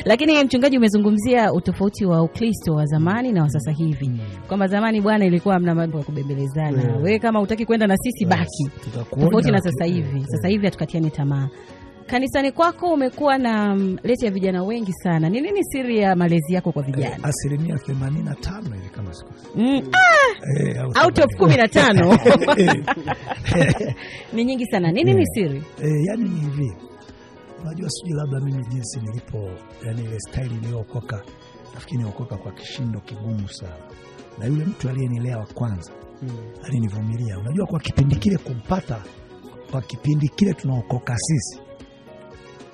Lakini mchungaji, umezungumzia utofauti wa Ukristo wa zamani na wa sasa hivi. Kwamba zamani bwana ilikuwa hamna mambo ya kubembelezana. Wewe kama hutaki kwenda na sisi baki. Tofauti na sasa hivi. Sasa hivi hatukatiani tamaa. Kanisani kwako umekuwa na leti ya vijana wengi sana. Ni nini siri ya malezi yako kwa vijana? 85% hivi kama siku. Out of 15. Ni nyingi sana. Nini ni siri? Yani ni hivi. Unajua sijui labda mimi jinsi nilipo, yani ile style niliokoka, nafikiri niliokoka kwa kishindo kigumu sana. Na yule mtu aliyenilea wa kwanza alinivumilia. Unajua kwa kipindi kile kumpata, kwa kipindi kile tunaokoka sisi,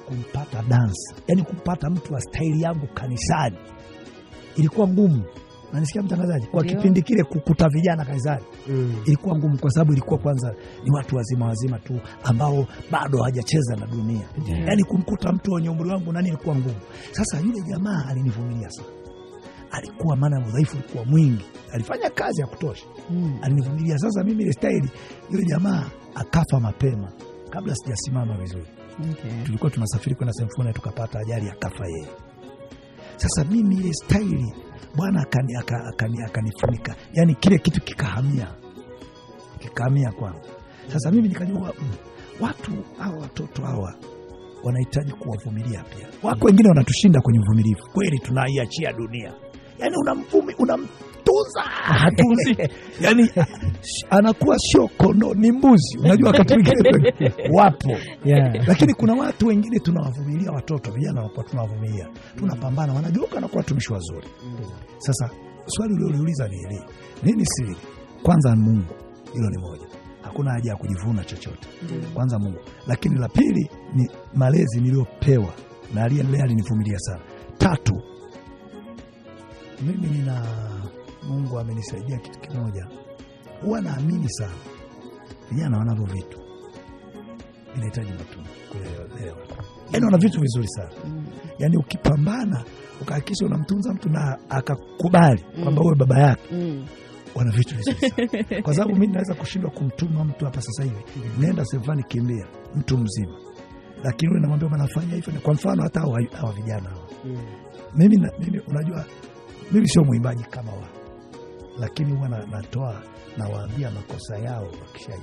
kumpata dance, yani kumpata mtu wa style yangu kanisani ilikuwa ngumu. Unanisikia mtangazaji? Kwa kipindi kile kukuta vijana kanisani ilikuwa ngumu, kwa sababu ilikuwa kwanza ni watu wazima tu ambao bado hawajacheza na dunia. Yani kumkuta mtu wenye umri wangu nani ilikuwa ngumu. Sasa yule jamaa alinivumilia sana. Alikuwa maana udhaifu ulikuwa mwingi. Alifanya kazi ya kutosha. Alinivumilia. Sasa mimi ile style, yule jamaa akafa mapema kabla sijasimama vizuri. Tulikuwa tunasafiri kwenda Semfona, tukapata ajali, akafa yeye. Sasa mimi ile style Bwana akanifunika. Yani kile kitu kikahamia kwangu. Sasa mimi nikajua watu hawa, watoto hawa wanahitaji kuwavumilia pia. Wako wengine wanatushinda kwenye uvumilivu. Kweli tunaiachia dunia. Yani unamtunza hatunzi. Yani anakuwa sio kono, ni mbuzi. Unajua wakati mwingine wapo. Lakini kuna watu wengine tunawavumilia, watoto vijana wapo tunawavumilia. Tunapambana, wanageuka na kuwa watumishi wazuri. Sasa swali uliouliza ni hili. Nini siri? Kwanza Mungu. Hilo ni moja. Hakuna haja ya kujivuna chochote. Kwanza Mungu. Lakini la pili ni malezi niliyopewa na aliyelea alinivumilia sana. 3, mimi Mungu amenisaidia kitu kimoja. Huwa naamini sana vijana wanavyo vitu vinahitaji matunda kulelewa. Yani wana vitu vizuri sana. Yani ukipambana ukahakikisha unamtunza mtu na akakubali kwamba wewe baba yake, wana vitu vizuri sana. Kwa sababu mimi naweza kushindwa kumtuma mtu hapa sasa hivi, nenda Sevani kimbia, mtu mzima. Lakini wewe namwambia manafanya hivyo. Kwa mfano hata hawa vijana hawa. Mimi unajua mimi sio mwimbaji kama wao. Lakini huwa natoa na waambia makosa yao wakishaji.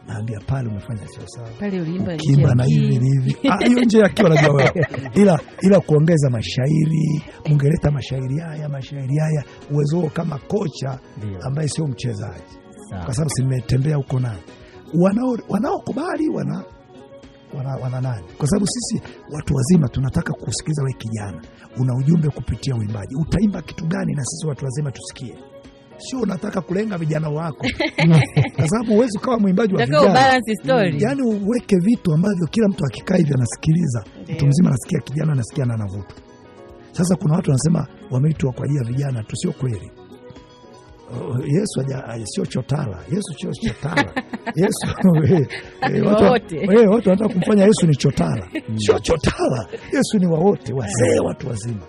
Naambia pale umefanya sio sawa. Pale uliimba kimba na hivi. Hiyo nje yake unajua wewe. Ila kuongeza mashairi, mungeleta mashairi haya, uwezo kama kocha ambaye sio mchezaji. Kwa sababu simetembea huko naye. Wanaokubali wana nani? Kwa sababu sisi watu wazima tunataka kusikiza wewe kijana. Una ujumbe kupitia uimbaji. Utaimba kitu gani na sisi watu wazima tusikie? Sio unataka kulenga vijana wako. Kwa sababu huwezi kama mwimbaji wa vijana. Balance story. Yani uweke vitu ambavyo kila mtu akikaa hivi anasikiliza. Mtu mzima anasikia, kijana anasikia na anavuta. Sasa kuna watu wanasema wameitwa kwa ajili ya vijana tu, sio kweli. Yesu sio chotara. Yesu sio chotara. Yesu watu wanataka kumfanya Yesu ni chotara. Sio chotara. Yesu ni wa wote, wazee, watu wazima.